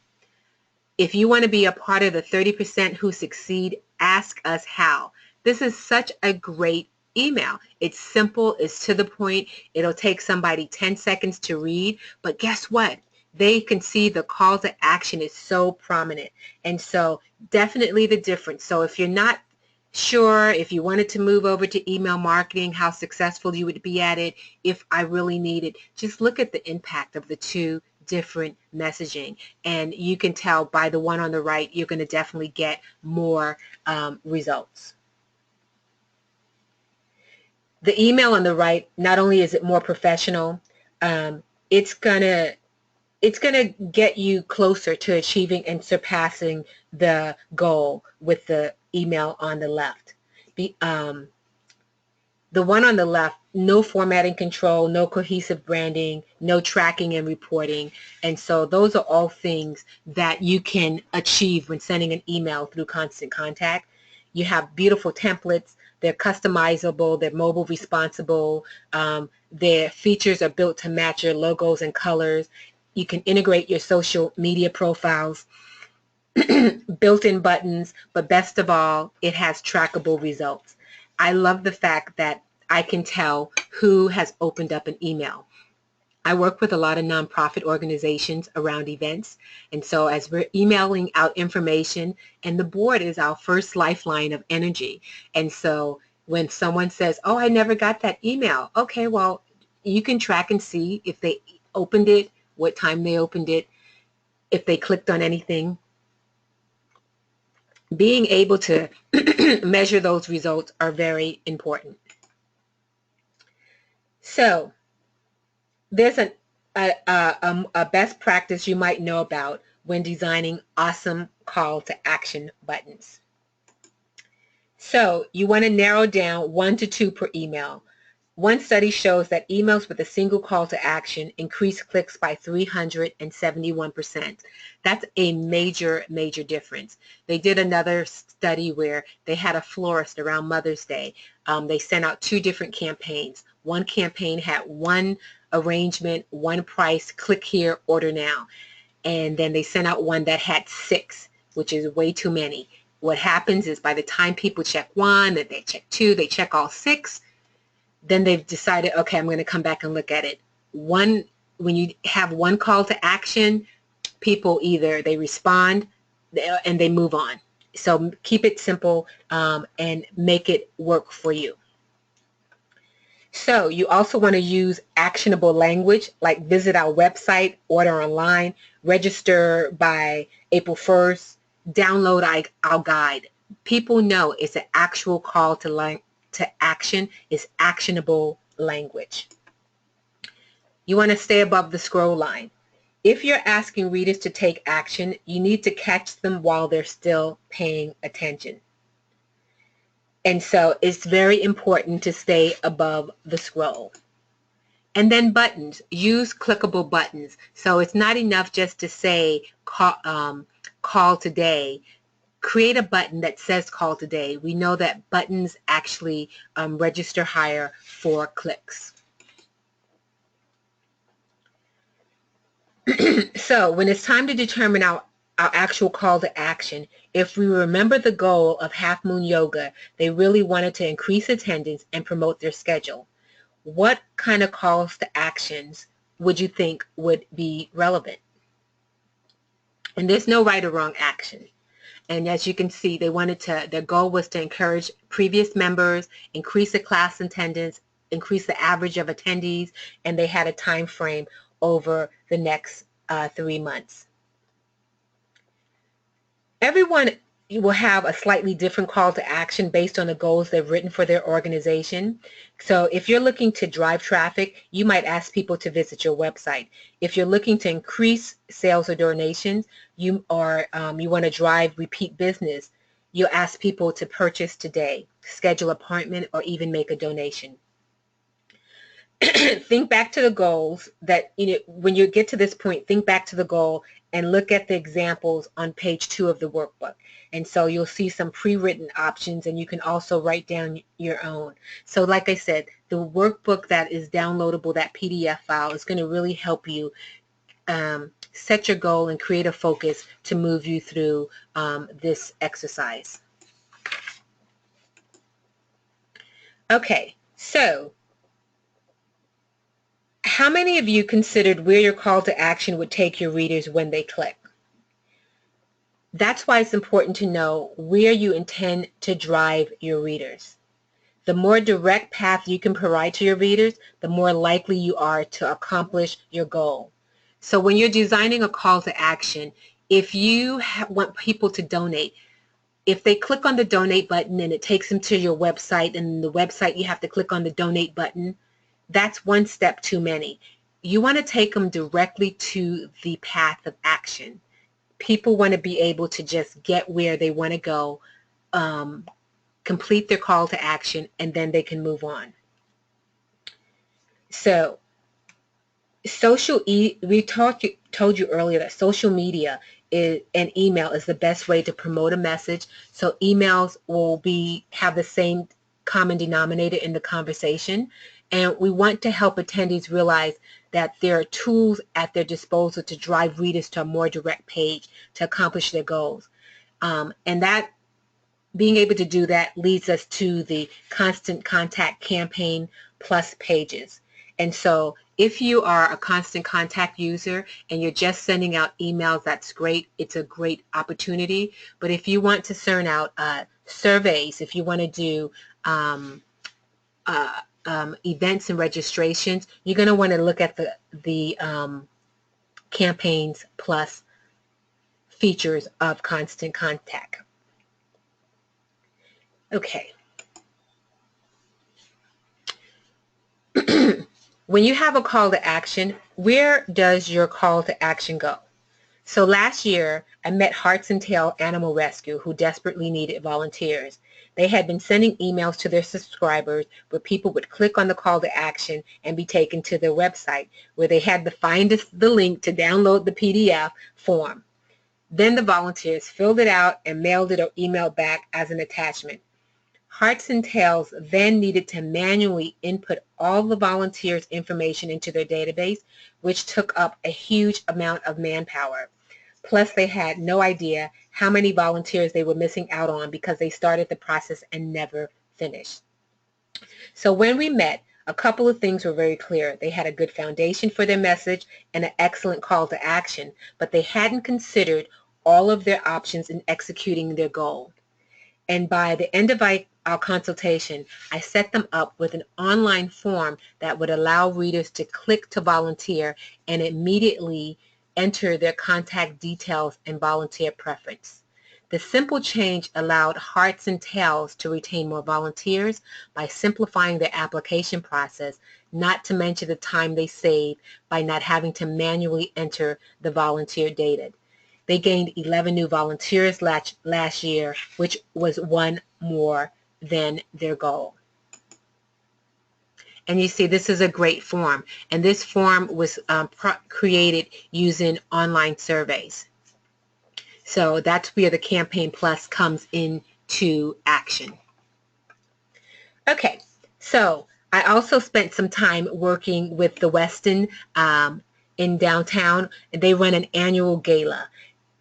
If you want to be a part of the 30% who succeed, ask us how. This is such a great email. It's simple, it's to the point. It'll take somebody 10 seconds to read, but guess what? They can see the call to action is so prominent. And so definitely the difference. So if you're not sure, if you wanted to move over to email marketing, how successful you would be at it, if I really need it, just look at the impact of the two different messaging, and you can tell by the one on the right you're going to definitely get more results. The email on the right, not only is it more professional, it's gonna get you closer to achieving and surpassing the goal with the email on the left. The one on the left, no formatting control, no cohesive branding, no tracking and reporting. And so those are all things that you can achieve when sending an email through Constant Contact. You have beautiful templates. They're customizable. They're mobile responsible. Their features are built to match your logos and colors. You can integrate your social media profiles, built-in buttons, but best of all, it has trackable results. I love the fact that I can tell who has opened up an email. I work with a lot of nonprofit organizations around events, and so as we're emailing out information, and the board is our first lifeline of energy, and so when someone says, oh, I never got that email, okay, well, you can track and see if they opened it, what time they opened it, if they clicked on anything. Being able to measure those results are very important. So there's a best practice you might know about when designing awesome call to action buttons. So you want to narrow down 1 to 2 per email. One study shows that emails with a single call to action increase clicks by 371%. That's a major, major difference. They did another study where they had a florist around Mother's Day. They sent out 2 different campaigns. One campaign had 1 arrangement, 1 price, click here, order now. And then they sent out one that had 6, which is way too many. What happens is by the time people check 1, then they check 2, they check all 6, then they've decided, okay, I'm going to come back and look at it. When you have 1 call to action, people either they respond and they move on. So keep it simple and make it work for you. So you also want to use actionable language like visit our website, order online, register by April 1st, download our guide. People know it's an actual call to action, is actionable language. You want to stay above the scroll line. If you're asking readers to take action, you need to catch them while they're still paying attention. And so it's very important to stay above the scroll. And then buttons. Use clickable buttons. So it's not enough just to say call today. Create a button that says call today. We know that buttons actually register higher for clicks. So when it's time to determine our actual call to action, if we remember the goal of Half Moon Yoga, they really wanted to increase attendance and promote their schedule. What kind of calls to actions would you think would be relevant? And there's no right or wrong action. And as you can see, their goal was to encourage previous members, increase the class attendance, increase the average of attendees, and they had a time frame over the next 3 months. Everyone will have a slightly different call to action based on the goals they've written for their organization. So if you're looking to drive traffic, you might ask people to visit your website. If you're looking to increase sales or donations, you want to drive repeat business, you'll ask people to purchase today, schedule an appointment, or even make a donation. Think back to the goals that, when you get to this point, think back to the goal and look at the examples on page 2 of the workbook. And so you'll see some pre-written options, and you can also write down your own. So like I said, the workbook that is downloadable, that PDF file, is going to really help you set your goal and create a focus to move you through this exercise. Okay, so how many of you considered where your call to action would take your readers when they click? That's why it's important to know where you intend to drive your readers. The more direct path you can provide to your readers, the more likely you are to accomplish your goal. So when you're designing a call to action, if you want people to donate, if they click on the donate button and it takes them to your website, and the website you have to click on the donate button, that's one step too many. You want to take them directly to the path of action. People want to be able to just get where they want to go, complete their call to action, and then they can move on. So we told you earlier that social media and email is the best way to promote a message. So emails will have the same common denominator in the conversation. And we want to help attendees realize that there are tools at their disposal to drive readers to a more direct page to accomplish their goals. And that being able to do that leads us to the Constant Contact Campaign Plus pages. And so if you are a Constant Contact user and you're just sending out emails, that's great. It's a great opportunity. But if you want to send out surveys, if you want to do events and registrations, you're going to want to look at the Campaigns Plus features of Constant Contact. Okay. When you have a call to action, where does your call to action go? So last year, I met Hearts and Tail Animal Rescue, who desperately needed volunteers. They had been sending emails to their subscribers where people would click on the call to action and be taken to their website, where they had to find the link to download the PDF form. Then the volunteers filled it out and mailed it or emailed back as an attachment. Hearts and Tails then needed to manually input all the volunteers' information into their database, which took up a huge amount of manpower. Plus, they had no idea how many volunteers they were missing out on because they started the process and never finished. So when we met, a couple of things were very clear. They had a good foundation for their message and an excellent call to action, but they hadn't considered all of their options in executing their goal. And by the end of our consultation, I set them up with an online form that would allow readers to click to volunteer and immediately enter their contact details and volunteer preference. The simple change allowed Hearts and Tails to retain more volunteers by simplifying their application process, not to mention the time they saved by not having to manually enter the volunteer data. They gained 11 new volunteers last year, which was one more than their goal. And you see, this is a great form. And this form was created using online surveys. So that's where the Campaign Plus comes into action. Okay, so I also spent some time working with the Westin in downtown. They run an annual gala.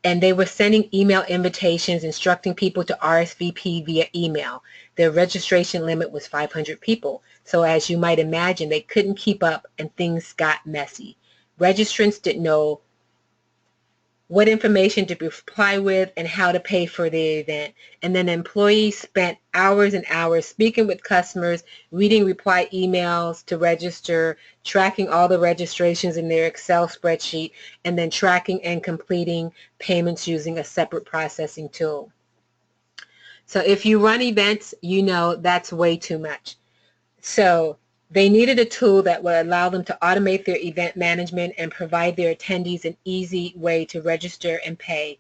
And they were sending email invitations instructing people to RSVP via email. Their registration limit was 500 people. So as you might imagine, they couldn't keep up and things got messy. Registrants didn't know what information to reply with and how to pay for the event. And then employees spent hours and hours speaking with customers, reading reply emails to register, tracking all the registrations in their Excel spreadsheet, and then tracking and completing payments using a separate processing tool. So if you run events, you know that's way too much. So they needed a tool that would allow them to automate their event management and provide their attendees an easy way to register and pay.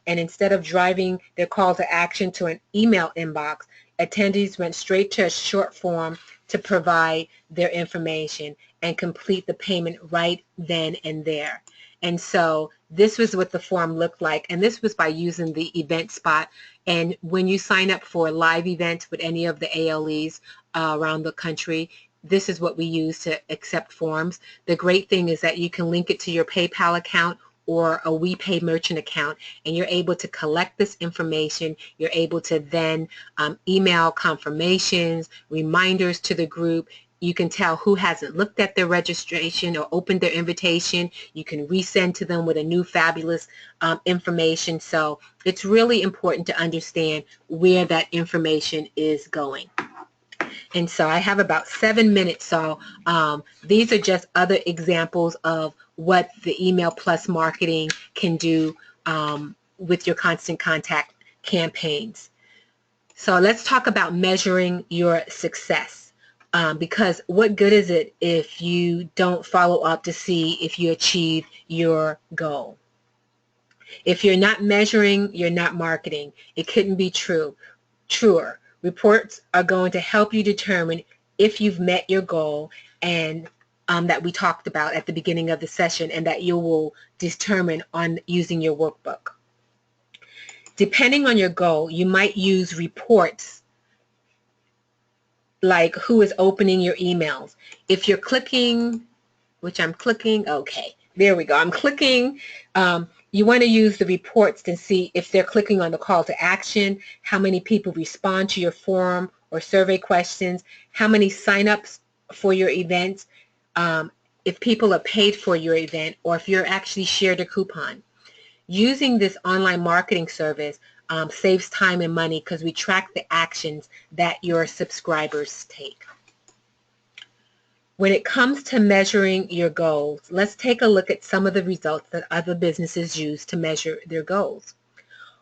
And instead of driving their call to action to an email inbox, attendees went straight to a short form to provide their information and complete the payment right then and there. And so this was what the form looked like, and this was by using the event spot. And when you sign up for live events with any of the ALEs around the country, this is what we use to accept forms. The great thing is that you can link it to your PayPal account or a WePay merchant account, and you're able to collect this information. You're able to then email confirmations, reminders to the group. You can tell who hasn't looked at their registration or opened their invitation. You can resend to them with a new fabulous information. So it's really important to understand where that information is going. And so I have about 7 minutes, so these are just other examples of what the Email Plus marketing can do with your Constant Contact campaigns. So let's talk about measuring your success, because what good is it if you don't follow up to see if you achieve your goal? If you're not measuring, you're not marketing. It couldn't be truer. Reports are going to help you determine if you've met your goal, and that we talked about at the beginning of the session, and that you will determine on using your workbook. Depending on your goal, you might use reports like who is opening your emails. If you're clicking which I'm clicking. Okay, there we go. I'm clicking. You want to use the reports to see if they're clicking on the call to action, how many people respond to your forum or survey questions, how many signups for your events, if people are paid for your event, or if you're actually shared a coupon. Using this online marketing service saves time and money because we track the actions that your subscribers take. When it comes to measuring your goals, let's take a look at some of the results that other businesses use to measure their goals.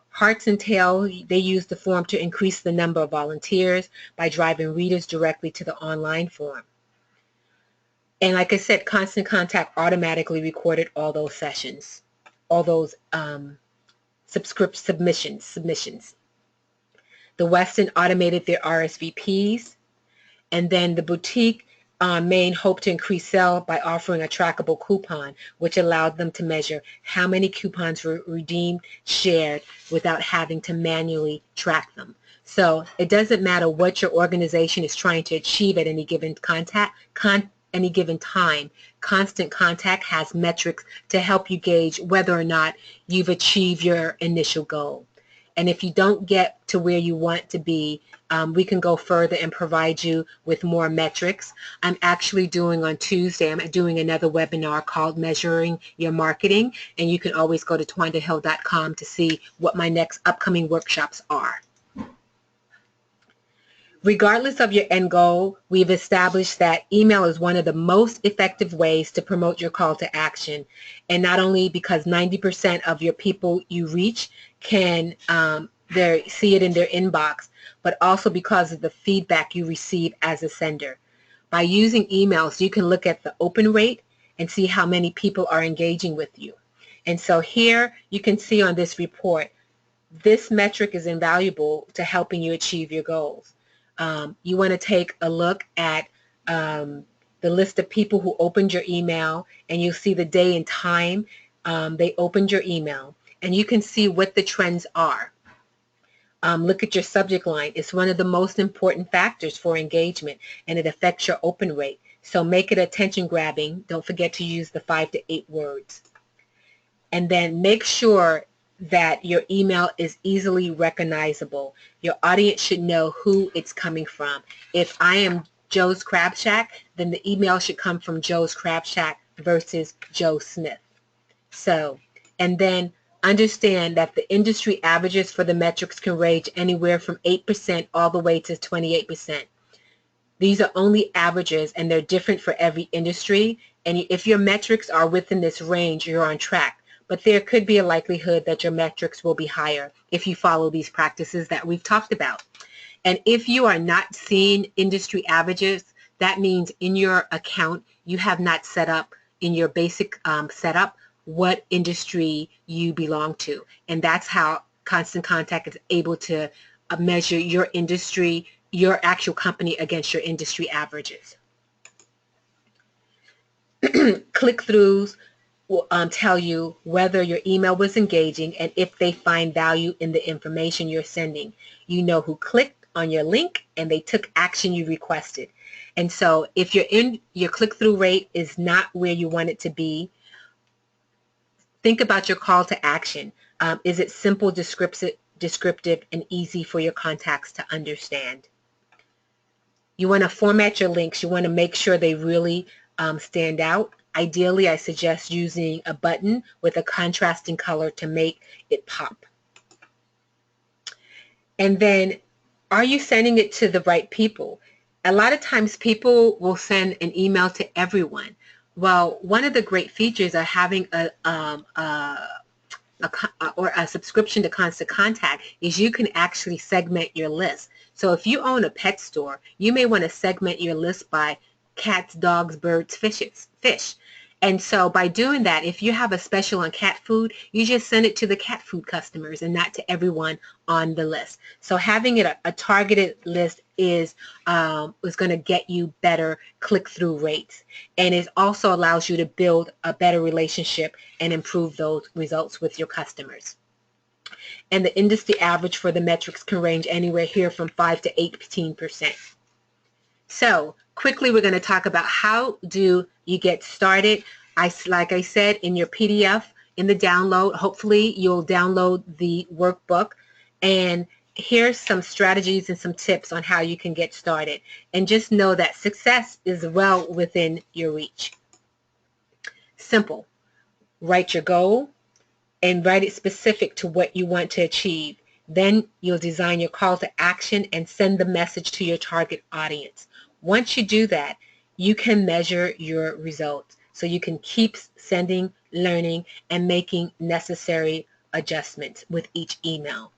Hearts and Tail, they use the forum to increase the number of volunteers by driving readers directly to the online forum. And like I said, Constant Contact automatically recorded all those sessions, all those submissions. The Westin automated their RSVPs, and then the boutique Main hoped to increase sales by offering a trackable coupon, which allowed them to measure how many coupons were redeemed, shared, without having to manually track them. So it doesn't matter what your organization is trying to achieve at any given any given time. Constant Contact has metrics to help you gauge whether or not you've achieved your initial goal. And if you don't get to where you want to be, we can go further and provide you with more metrics. I'm actually doing on Tuesday, I'm doing another webinar called Measuring Your Marketing, and you can always go to twandahill.com to see what my next upcoming workshops are. Regardless of your end goal, we've established that email is one of the most effective ways to promote your call to action. And not only because 90% of your people you reach can see it in their inbox, but also because of the feedback you receive as a sender. By using emails, you can look at the open rate and see how many people are engaging with you. And so here you can see on this report, this metric is invaluable to helping you achieve your goals. You want to take a look at the list of people who opened your email, and you'll see the day and time they opened your email, and you can see what the trends are. Look at your subject line. It's one of the most important factors for engagement, and it affects your open rate. So make it attention grabbing. Don't forget to use the 5 to 8 words. And then make sure that your email is easily recognizable. Your audience should know who it's coming from. If I am Joe's Crab Shack, then the email should come from Joe's Crab Shack versus Joe Smith. So, and then understand that the industry averages for the metrics can range anywhere from 8% all the way to 28%. These are only averages, and they're different for every industry. And if your metrics are within this range, you're on track. But there could be a likelihood that your metrics will be higher if you follow these practices that we've talked about. And if you are not seeing industry averages, that means in your account you have not set up in your basic setup what industry you belong to. And that's how Constant Contact is able to measure your industry, your actual company against your industry averages. Click-throughs will tell you whether your email was engaging and if they find value in the information you're sending. You know who clicked on your link and they took action you requested. And so if your click-through rate is not where you want it to be, think about your call to action. Is it simple, descriptive, and easy for your contacts to understand? You want to format your links. You want to make sure they really stand out. Ideally, I suggest using a button with a contrasting color to make it pop. And then, are you sending it to the right people? A lot of times people will send an email to everyone. Well, one of the great features of having a subscription to Constant Contact is you can actually segment your list. So if you own a pet store, you may want to segment your list by cats, dogs, birds, fish. And so by doing that, if you have a special on cat food, you just send it to the cat food customers and not to everyone on the list. So having it a targeted list is going to get you better click-through rates. And it also allows you to build a better relationship and improve those results with your customers. And the industry average for the metrics can range anywhere here from 5 to 18%. So quickly, we're going to talk about how do you get started. Like I said, in your PDF, in the download, hopefully you'll download the workbook. And here's some strategies and some tips on how you can get started. And just know that success is well within your reach. Simple. Write your goal and write it specific to what you want to achieve. Then you'll design your call to action and send the message to your target audience. Once you do that, you can measure your results. So you can keep sending, learning, and making necessary adjustments with each email.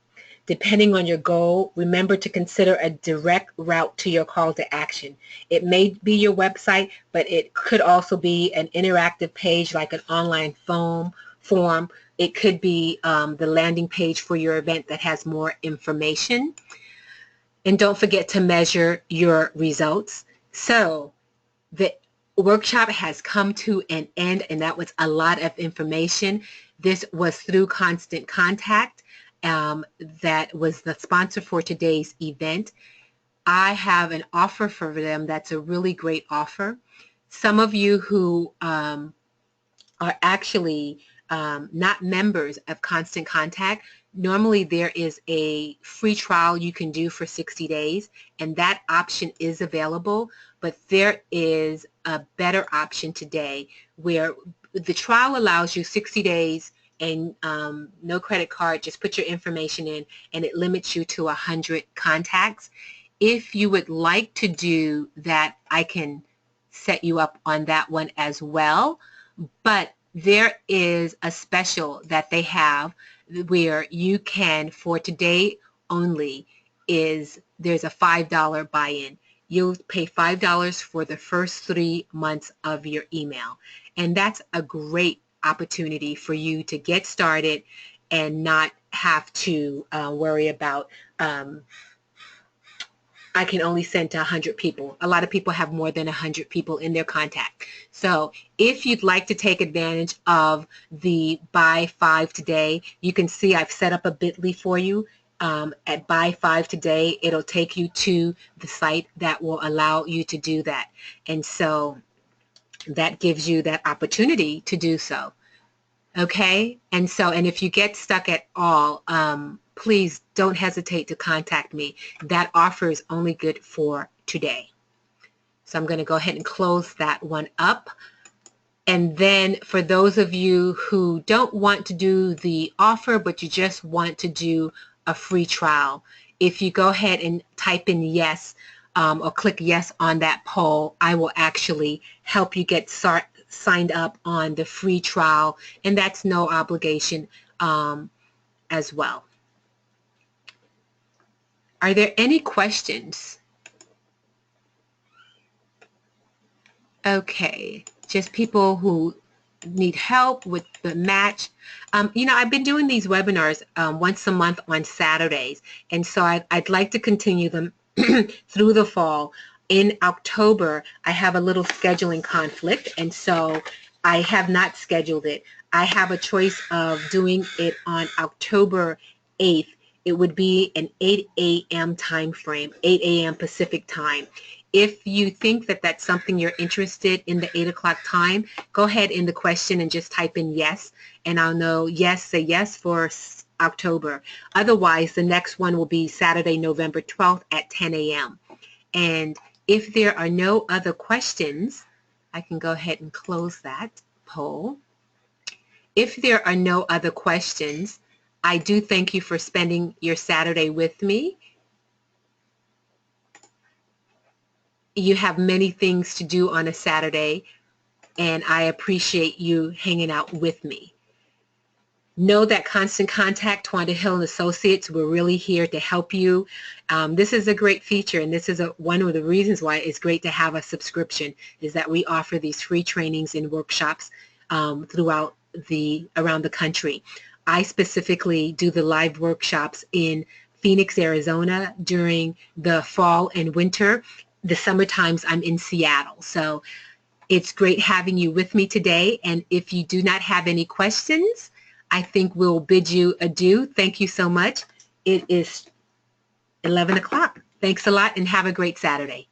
Depending on your goal, remember to consider a direct route to your call to action. It may be your website, but it could also be an interactive page like an online form. It could be the landing page for your event that has more information. And don't forget to measure your results. So the workshop has come to an end, and that was a lot of information. This was through Constant Contact. That was the sponsor for today's event. I have an offer for them that's a really great offer. Some of you who are actually not members of Constant Contact, normally there is a free trial you can do for 60 days, and that option is available, but there is a better option today where the trial allows you 60 days and no credit card, just put your information in, and it limits you to 100 contacts. If you would like to do that, I can set you up on that one as well, but there is a special that they have where you can, for today only, there's a $5 buy-in. You'll pay $5 for the first 3 months of your email, and that's a great opportunity for you to get started and not have to worry about I can only send to 100 people. A lot of people have more than 100 people in their contact. So if you'd like to take advantage of the Buy 5 Today, you can see I've set up a bit.ly for you. At Buy 5 Today, it'll take you to the site that will allow you to do that. And so that gives you that opportunity to do so. Okay? And if you get stuck at all, please don't hesitate to contact me. That offer is only good for today. So I'm going to go ahead and close that one up. And then for those of you who don't want to do the offer, but you just want to do a free trial, if you go ahead and type in yes or click yes on that poll, I will actually help you get signed up on the free trial, and that's no obligation as well. Are there any questions? Okay, just people who need help with the match. I've been doing these webinars once a month on Saturdays, and so I'd like to continue them through the fall. In October, I have a little scheduling conflict, and so I have not scheduled it. I have a choice of doing it on October 8th. It would be an 8 a.m. time frame, 8 a.m. Pacific time. If you think that that's something you're interested in, the 8 o'clock time, go ahead in the question and just type in yes, and I'll know yes, say yes for October. Otherwise, the next one will be Saturday, November 12th at 10 a.m. And if there are no other questions, I can go ahead and close that poll. If there are no other questions, I do thank you for spending your Saturday with me. You have many things to do on a Saturday, and I appreciate you hanging out with me. Know that Constant Contact, Twanda Hill & Associates, we're really here to help you. This is a great feature, and this is one of the reasons why it's great to have a subscription, is that we offer these free trainings and workshops around the country. I specifically do the live workshops in Phoenix, Arizona during the fall and winter. The summer times I'm in Seattle. So it's great having you with me today. And if you do not have any questions, I think we'll bid you adieu. Thank you so much. It is 11 o'clock. Thanks a lot and have a great Saturday.